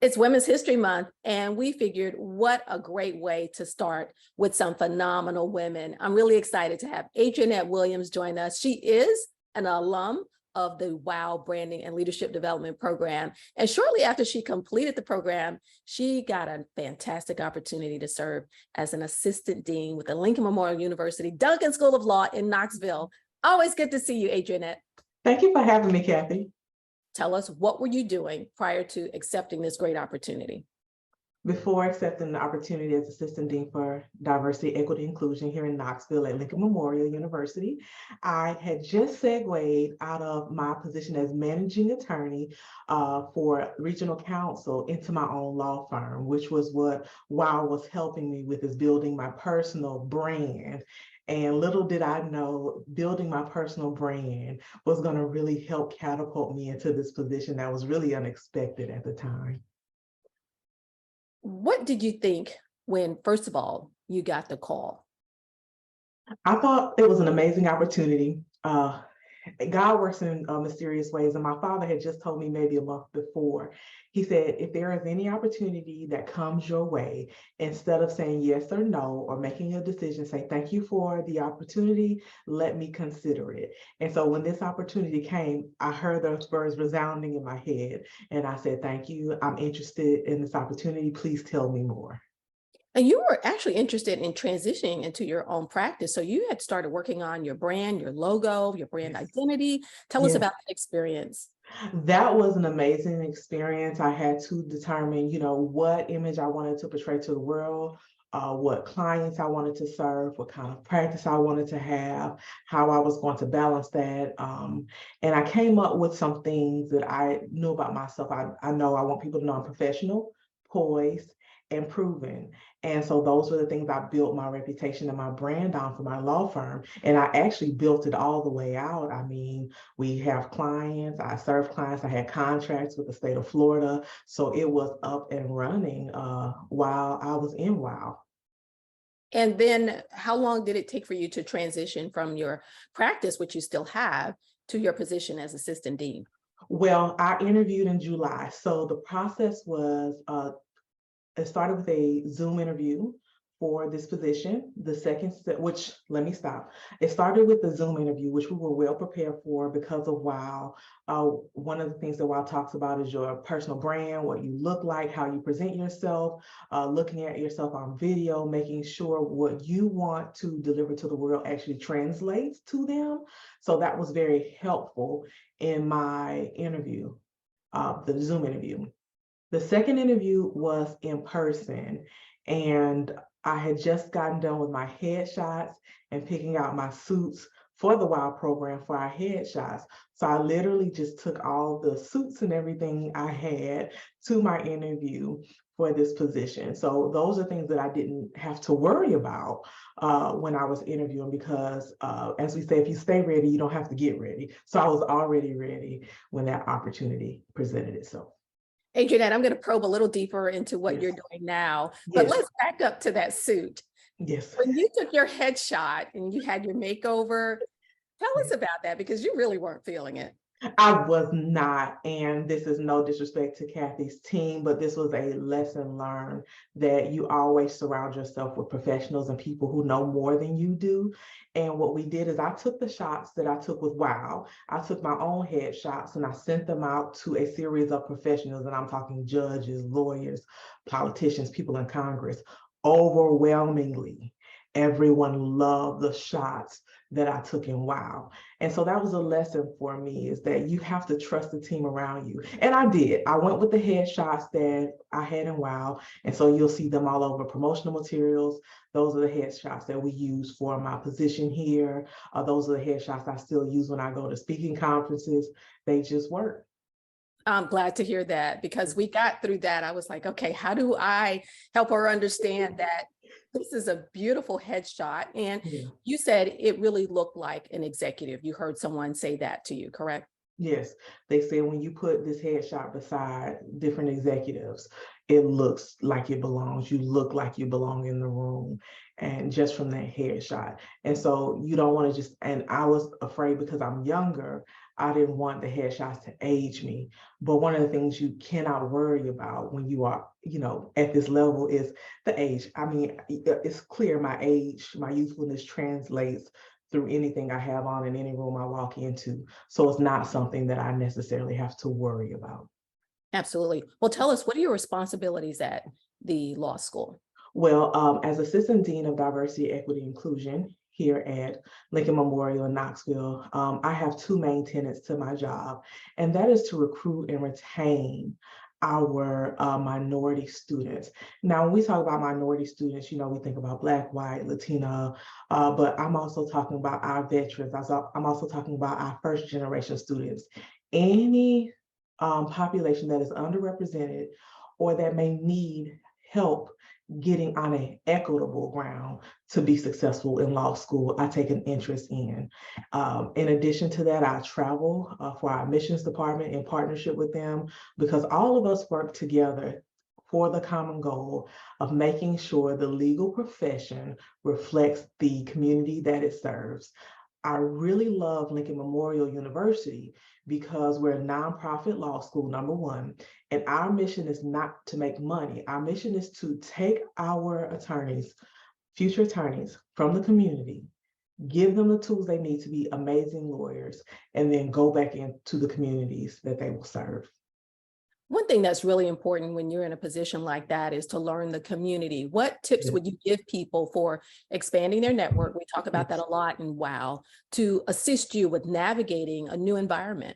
It's Women's History Month, and we figured what a great way to start with some phenomenal women. I'm really excited to have Adriannette Williams join us. She is an alum of the WOW Branding and Leadership Development Program. And shortly after she completed the program, she got a fantastic opportunity to serve as an assistant dean with the Lincoln Memorial University Duncan School of Law in Knoxville. Always good to see you, Adriannette. Thank you for having me, Kathy. Tell us, what were you doing prior to accepting this great opportunity? Before accepting the opportunity as Assistant Dean for Diversity, Equity, Inclusion here in Knoxville at Lincoln Memorial University, I had just segued out of my position as managing attorney for regional counsel into my own law firm, which was what WOW was helping me with, is building my personal brand. And little did I know, building my personal brand was going to really help catapult me into this position that was really unexpected at the time. What did you think when, first of all, you got the call? I thought it was an amazing opportunity. God works in mysterious ways, and my father had just told me maybe a month before. He said, if there is any opportunity that comes your way, instead of saying yes or no or making a decision, say thank you for the opportunity, let me consider it. And so when this opportunity came, I heard those words resounding in my head, and I said, thank you, I'm interested in this opportunity, please tell me more. And you were actually interested in transitioning into your own practice. So you had started working on your brand, your logo, your brand identity. Tell us about that experience. That was an amazing experience. I had to determine, what image I wanted to portray to the world, what clients I wanted to serve, what kind of practice I wanted to have, how I was going to balance that. And I came up with some things that I knew about myself. I know I want people to know I'm professional, poised, and proven. And so those were the things I built my reputation and my brand on for my law firm. And I actually built it all the way out. I mean, we have clients, I serve clients, I had contracts with the state of Florida. So it was up and running while I was in WOW. And then how long did it take for you to transition from your practice, which you still have, to your position as assistant dean? Well, I interviewed in July. So the process was, it started with a Zoom interview for this position. The second step, which, let me stop. It started with the Zoom interview, which we were well prepared for because of WOW. One of the things that WOW talks about is your personal brand, what you look like, how you present yourself, looking at yourself on video, making sure what you want to deliver to the world actually translates to them. So that was very helpful in my interview, the Zoom interview. The second interview was in person, and I had just gotten done with my headshots and picking out my suits for the WOW program for our headshots. So I literally just took all the suits and everything I had to my interview for this position. So those are things that I didn't have to worry about when I was interviewing, because as we say, if you stay ready, you don't have to get ready. So I was already ready when that opportunity presented itself. Adriannette, I'm going to probe a little deeper into what you're doing now, but let's back up to that suit. Yes. When you took your headshot and you had your makeover, tell us about that, because you really weren't feeling it. I was not, and this is no disrespect to Kathy's team, but this was a lesson learned, that you always surround yourself with professionals and people who know more than you do. And what we did is I took the shots that I took with WOW, I took my own headshots and I sent them out to a series of professionals, and I'm talking judges, lawyers, politicians, people in Congress. Overwhelmingly, everyone loved the shots that I took in WOW. And so that was a lesson for me, is that you have to trust the team around you. And I did. I went with the headshots that I had in WOW. And so you'll see them all over promotional materials. Those are the headshots that we use for my position here. Those are the headshots I still use when I go to speaking conferences. They just work. I'm glad to hear that, because we got through that. I was like, okay, how do I help her understand that this is a beautiful headshot? And you said it really looked like an executive. You heard someone say that to you, correct? Yes, they say when you put this headshot beside different executives, it looks like it belongs. You look like you belong in the room, and just from that headshot. And so you don't want to just, and I was afraid because I'm younger, I didn't want the headshots to age me. But one of the things you cannot worry about when you are, at this level is the age. I mean, it's clear my age, my youthfulness translates through anything I have on in any room I walk into. So it's not something that I necessarily have to worry about. Absolutely. Well, tell us, what are your responsibilities at the law school? Well, as Assistant Dean of Diversity, Equity, Inclusion here at Lincoln Memorial in Knoxville, I have two main tenets to my job, and that is to recruit and retain our minority students. Now, when we talk about minority students, we think about Black, white, Latina, but I'm also talking about our veterans. I'm also talking about our first generation students. Any population that is underrepresented or that may need help getting on an equitable ground to be successful in law school, I take an interest in. In addition to that, I travel for our admissions department in partnership with them, because all of us work together for the common goal of making sure the legal profession reflects the community that it serves. I really love Lincoln Memorial University because we're a nonprofit law school, number one, and our mission is not to make money. Our mission is to take our attorneys, future attorneys from the community, give them the tools they need to be amazing lawyers, and then go back into the communities that they will serve. One thing that's really important when you're in a position like that is to learn the community. What tips would you give people for expanding their network? We talk about that a lot in WOW, to assist you with navigating a new environment.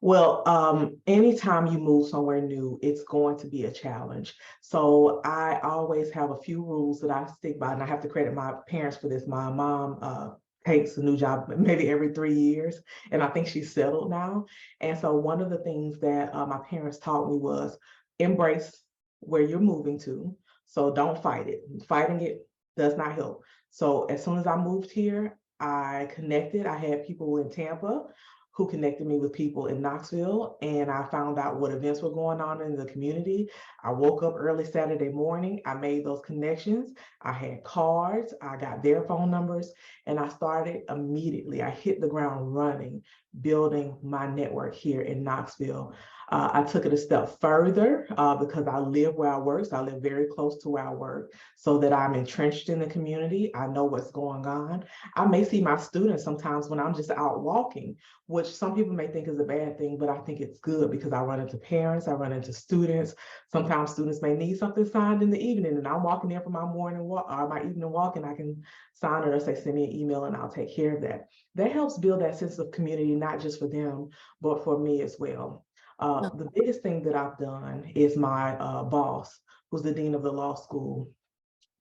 Well, anytime you move somewhere new, it's going to be a challenge. So I always have a few rules that I stick by, and I have to credit my parents for this. My mom takes a new job maybe every 3 years, and I think she's settled now. And so one of the things that my parents taught me was embrace where you're moving to. So don't fight it. Fighting it does not help. So as soon as I moved here, I connected. I had people in Tampa who connected me with people in Knoxville, and I found out what events were going on in the community. I woke up early Saturday morning, I made those connections, I had cards, I got their phone numbers, and I started immediately. I hit the ground running, building my network here in Knoxville. I took it a step further because I live where I work, so I live very close to where I work, so that I'm entrenched in the community. I know what's going on. I may see my students sometimes when I'm just out walking, which some people may think is a bad thing, but I think it's good because I run into parents, I run into students. Sometimes students may need something signed in the evening, and I'm walking there for my morning walk or my evening walk, and I can sign it or say, send me an email and I'll take care of that. That helps build that sense of community, not just for them, but for me as well. The biggest thing that I've done is my boss, who's the dean of the law school.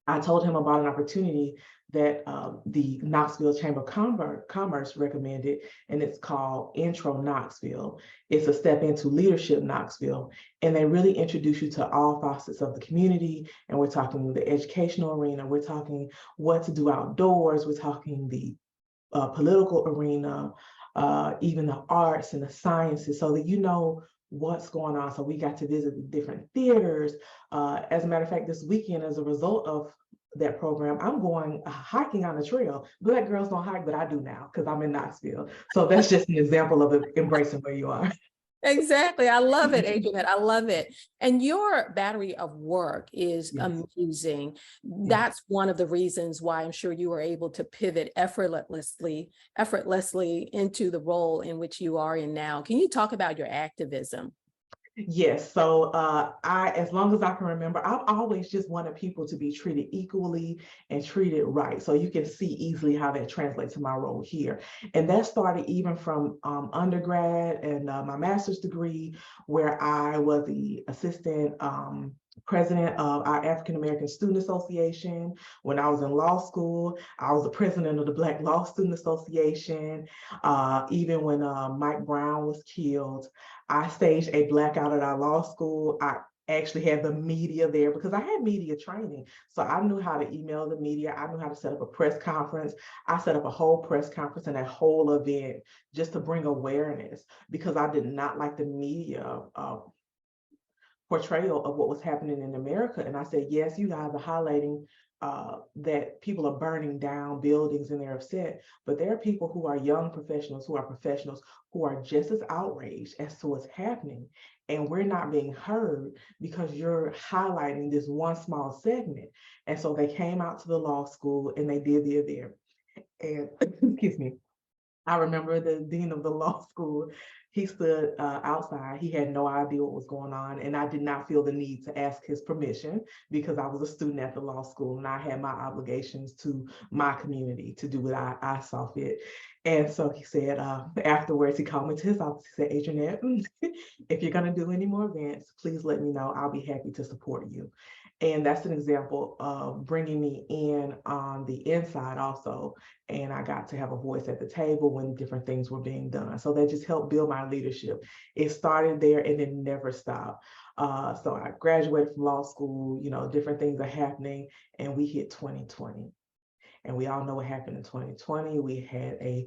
I told him about an opportunity that the Knoxville Chamber of Commerce recommended, and it's called Intro Knoxville. It's a step into leadership Knoxville, and they really introduce you to all facets of the community. And we're talking the educational arena, we're talking what to do outdoors, we're talking the political arena, even the arts and the sciences, so that you know what's going on. So we got to visit the different theaters. As a matter of fact, this weekend, as a result of that program, I'm going hiking on a trail. Black girls don't hike, but I do now because I'm in Knoxville. So that's just an example of embracing where you are. Exactly. I love it, Adriannette. I love it. And your battery of work is amazing. That's one of the reasons why I'm sure you were able to pivot effortlessly into the role in which you are in now. Can you talk about your activism? Yes, so as long as I can remember, I've always just wanted people to be treated equally and treated right. So you can see easily how that translates to my role here. And that started even from undergrad and my master's degree, where I was the assistant president of our African American Student Association. When I was in law school, I was the president of the Black Law Student Association. Even when Mike Brown was killed, I staged a blackout at our law school. I actually had the media there because I had media training. So I knew how to email the media. I knew how to set up a press conference. I set up a whole press conference and a whole event just to bring awareness, because I did not like the media portrayal of what was happening in America. And I said, yes, you guys are highlighting that people are burning down buildings and they're upset, but there are people who are young professionals, who are just as outraged as to what's happening. And we're not being heard because you're highlighting this one small segment. And so they came out to the law school and they did the event. And excuse me, I remember the dean of the law school, he stood outside. He had no idea what was going on. And I did not feel the need to ask his permission because I was a student at the law school and I had my obligations to my community to do what I saw fit. And so he said, afterwards, he called me to his office. He said, Adriannette, if you're going to do any more events, please let me know. I'll be happy to support you. And that's an example of bringing me in on the inside also. And I got to have a voice at the table when different things were being done. So that just helped build my leadership. It started there and it never stopped. So I graduated from law school, different things are happening, and we hit 2020. And we all know what happened in 2020. We had a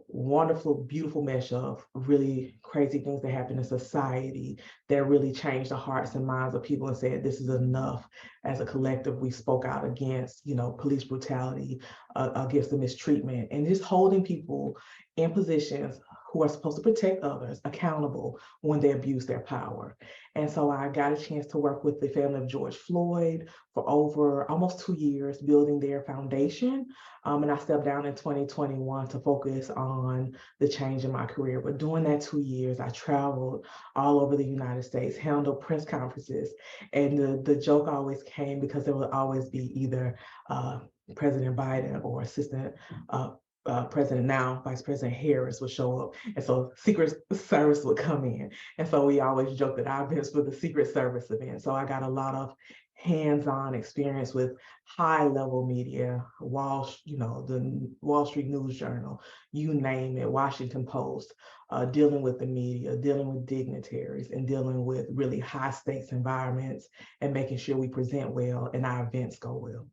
wonderful, beautiful mesh of really crazy things that happened in society that really changed the hearts and minds of people and said, this is enough. As a collective, we spoke out against, police brutality, against the mistreatment, and just holding people in positions who are supposed to protect others accountable when they abuse their power. And so I got a chance to work with the family of George Floyd for over almost 2 years, building their foundation. And I stepped down in 2021 to focus on the change in my career. But during that 2 years, I traveled all over the United States, handled press conferences. And the joke always came because there would always be either President Biden or Assistant President, now Vice President Harris, would show up. And so Secret Service would come in. And so we always joke that I've been for the Secret Service event. So I got a lot of hands-on experience with high-level media, the Wall Street News Journal, you name it, Washington Post, dealing with the media, dealing with dignitaries, and dealing with really high-stakes environments and making sure we present well and our events go well.